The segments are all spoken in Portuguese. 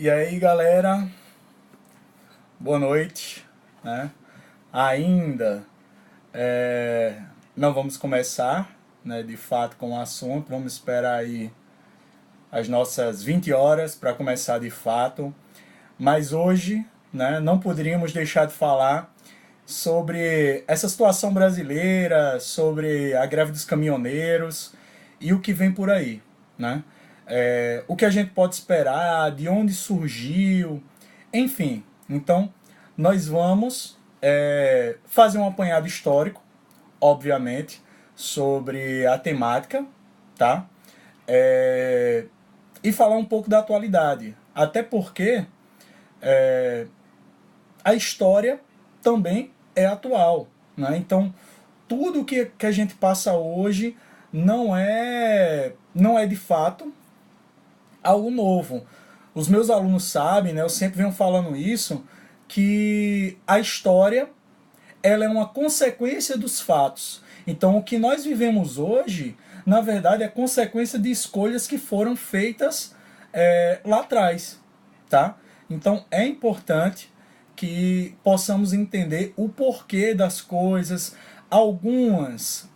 E aí, galera, boa noite, né? Ainda não vamos começar, né, de fato com o assunto, vamos esperar aí as nossas 20 horas para começar de fato, mas hoje, né, não poderíamos deixar de falar sobre essa situação brasileira, sobre a greve dos caminhoneiros e o que vem por aí, né? O que a gente pode esperar, de onde surgiu, enfim. Então, nós vamos fazer um apanhado histórico, obviamente, sobre a temática, tá? E falar um pouco da atualidade. Até porque a história também é atual, né? Então, tudo que a gente passa hoje não é de fato algo novo. Os meus alunos sabem, né, eu sempre venho falando isso, que a história ela é uma consequência dos fatos. Então, o que nós vivemos hoje, na verdade, é consequência de escolhas que foram feitas lá atrás, tá? Então, é importante que possamos entender o porquê das coisas, algumas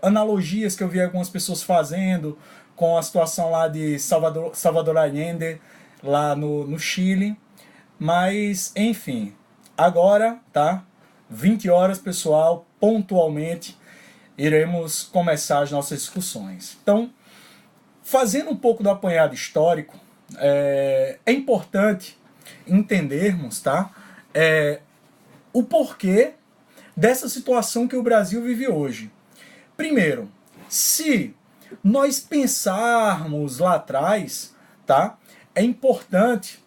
analogias que eu vi algumas pessoas fazendo com a situação lá de Salvador Allende, lá no Chile. Mas, enfim, agora, tá? 20 horas, pessoal, pontualmente, iremos começar as nossas discussões. Então, fazendo um pouco do apanhado histórico, é importante entendermos, tá? O porquê dessa situação que o Brasil vive hoje. Primeiro, se nós pensarmos lá atrás, tá? É importante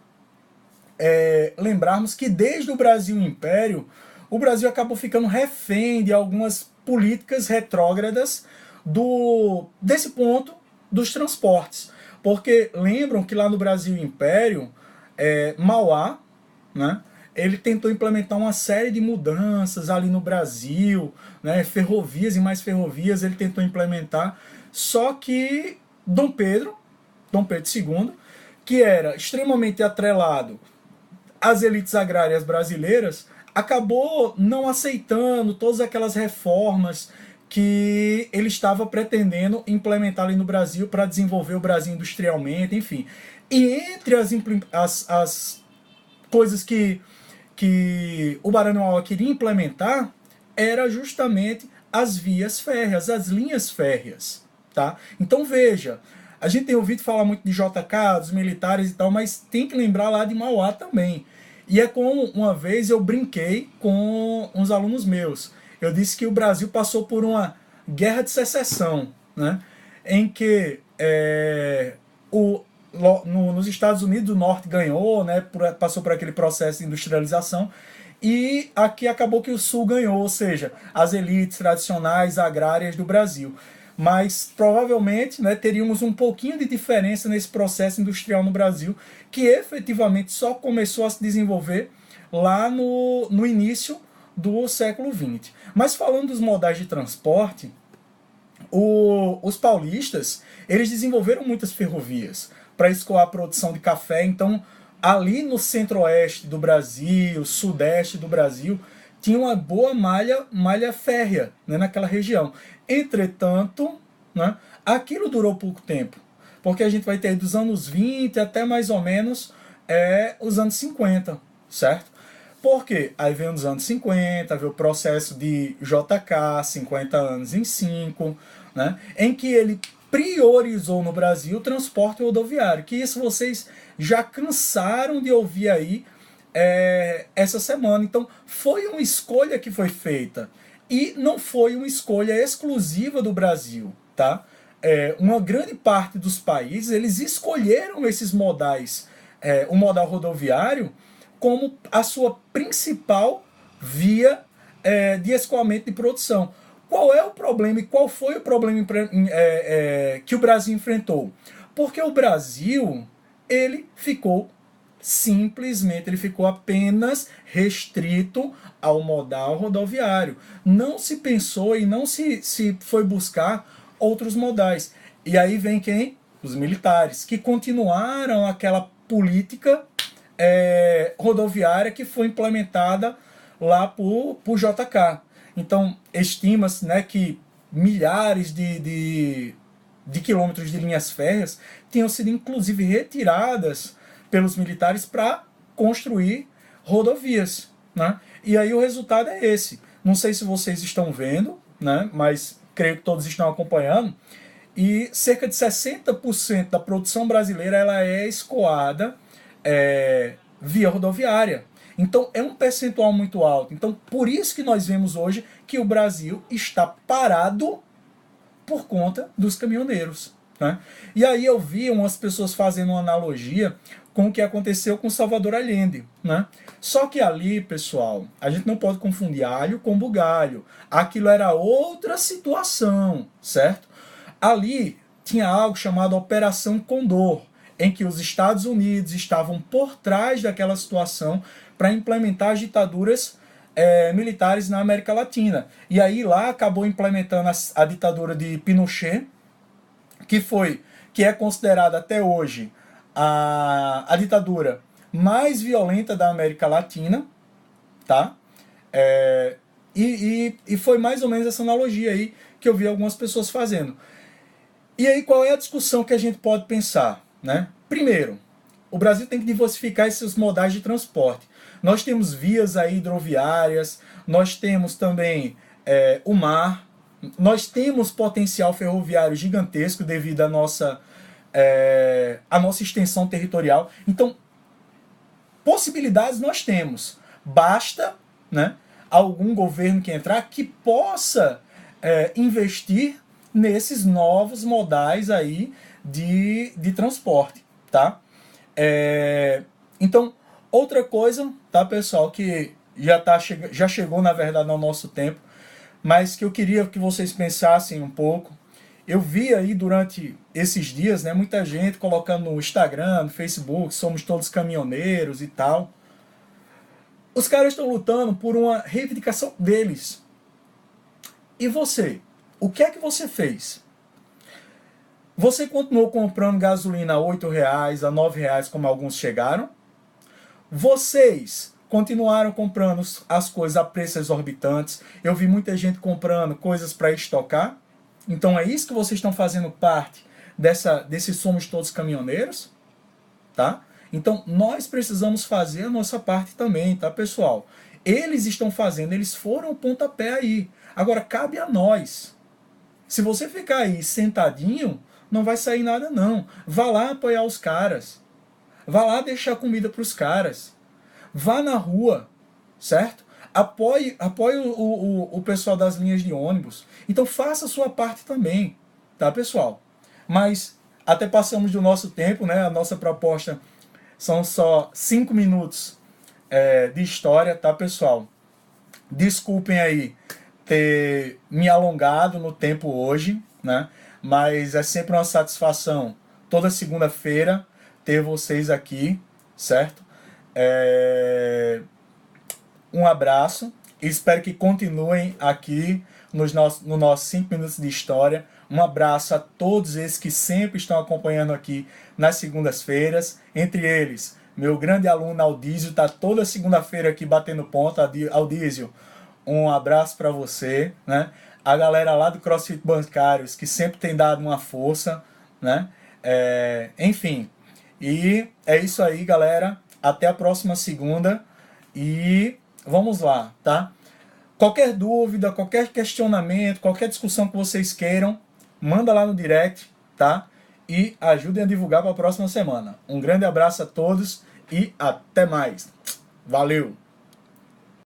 lembrarmos que desde o Brasil Império, o Brasil acabou ficando refém de algumas políticas retrógradas desse ponto dos transportes. Porque lembram que lá no Brasil Império, Mauá, né, ele tentou implementar uma série de mudanças ali no Brasil, né, ferrovias e mais ferrovias ele tentou implementar, só que Dom Pedro II, que era extremamente atrelado as elites agrárias brasileiras, acabou não aceitando todas aquelas reformas que ele estava pretendendo implementar ali no Brasil para desenvolver o Brasil industrialmente, enfim. E entre as coisas que o Barão Mauá queria implementar era justamente as vias férreas, as linhas férreas. Tá? Então veja, a gente tem ouvido falar muito de JK, dos militares e tal, mas tem que lembrar lá de Mauá também. E é como uma vez eu brinquei com uns alunos meus. Eu disse que o Brasil passou por uma guerra de secessão, né? Em que nos Estados Unidos o Norte ganhou, né? Passou por aquele processo de industrialização. E aqui acabou que o Sul ganhou, ou seja, as elites tradicionais agrárias do Brasil. Mas provavelmente, né, teríamos um pouquinho de diferença nesse processo industrial no Brasil, que efetivamente só começou a se desenvolver lá no início do século XX. Mas falando dos modais de transporte, os paulistas eles desenvolveram muitas ferrovias para escoar a produção de café. Então, ali no centro-oeste do Brasil, sudeste do Brasil, tinha uma boa malha férrea, né, naquela região. Entretanto, né, aquilo durou pouco tempo, porque a gente vai ter dos anos 20 até mais ou menos os anos 50, certo? Por quê? Aí vem os anos 50, veio o processo de JK, 50 anos em 5, né, em que ele priorizou no Brasil o transporte rodoviário, que isso vocês já cansaram de ouvir aí essa semana. Então, foi uma escolha que foi feita. E não foi uma escolha exclusiva do Brasil, tá? Uma grande parte dos países, eles escolheram esses modais, o modal rodoviário, como a sua principal via de escoamento de produção. Qual é o problema e qual foi o problema que o Brasil enfrentou? Porque o Brasil, ele ficou simplesmente, ele ficou apenas restrito ao modal rodoviário. Não se pensou e não se foi buscar outros modais. E aí vem quem? Os militares, que continuaram aquela política rodoviária que foi implementada lá por JK. Então, estima-se, né, que milhares de quilômetros de linhas férreas tinham sido inclusive retiradas pelos militares para construir rodovias, né? E aí o resultado é esse. Não sei se vocês estão vendo, né, mas creio que todos estão acompanhando. E cerca de 60% da produção brasileira ela é escoada via rodoviária. Então é um percentual muito alto. Então por isso que nós vemos hoje que o Brasil está parado por conta dos caminhoneiros, né? E aí eu vi umas pessoas fazendo uma analogia com o que aconteceu com Salvador Allende, né? Só que ali, pessoal, a gente não pode confundir alho com bugalho. Aquilo era outra situação, certo? Ali tinha algo chamado Operação Condor, em que os Estados Unidos estavam por trás daquela situação para implementar as ditaduras militares na América Latina. E aí lá acabou implementando a ditadura de Pinochet, que é considerada até hoje a ditadura mais violenta da América Latina, tá? E foi mais ou menos essa analogia aí que eu vi algumas pessoas fazendo. E aí qual é a discussão que a gente pode pensar, né? Primeiro, o Brasil tem que diversificar esses modais de transporte. Nós temos vias aí hidroviárias, nós temos também o mar, nós temos potencial ferroviário gigantesco devido à nossa extensão territorial. Então, possibilidades nós temos. Basta, né, algum governo que entrar que possa investir nesses novos modais aí de transporte, tá? Então, outra coisa, tá, pessoal, que já chegou, na verdade, ao nosso tempo, mas que eu queria que vocês pensassem um pouco. Eu vi aí durante esses dias, né, muita gente colocando no Instagram, no Facebook, somos todos caminhoneiros e tal. Os caras estão lutando por uma reivindicação deles. E você? O que é que você fez? Você continuou comprando gasolina a R$8, a R$9, como alguns chegaram? Vocês continuaram comprando as coisas a preços exorbitantes? Eu vi muita gente comprando coisas para estocar. Então é isso que vocês estão fazendo parte desse Somos Todos Caminhoneiros? Tá? Então nós precisamos fazer a nossa parte também, tá, pessoal? Eles estão fazendo, eles foram o pontapé aí. Agora cabe a nós. Se você ficar aí sentadinho, não vai sair nada não. Vá lá apoiar os caras. Vá lá deixar comida para os caras. Vá na rua, certo? Apoie o pessoal das linhas de ônibus. Então faça a sua parte também, tá, pessoal? Mas até passamos do nosso tempo, né? A nossa proposta são só 5 minutos de história, tá, pessoal? Desculpem aí ter me alongado no tempo hoje, né? Mas é sempre uma satisfação toda segunda-feira ter vocês aqui, certo? Um abraço e espero que continuem aqui no nosso 5 minutos de história. Um abraço a todos esses que sempre estão acompanhando aqui nas segundas-feiras, entre eles meu grande aluno Aldísio, está toda segunda-feira aqui batendo ponta. Aldísio, um abraço para você, né? A galera lá do CrossFit Bancários, que sempre tem dado uma força, né? Enfim, e é isso aí, galera. Até a próxima segunda e vamos lá, tá? Qualquer dúvida, qualquer questionamento, qualquer discussão que vocês queiram, manda lá no direct, tá? E ajudem a divulgar para a próxima semana. Um grande abraço a todos e até mais. Valeu!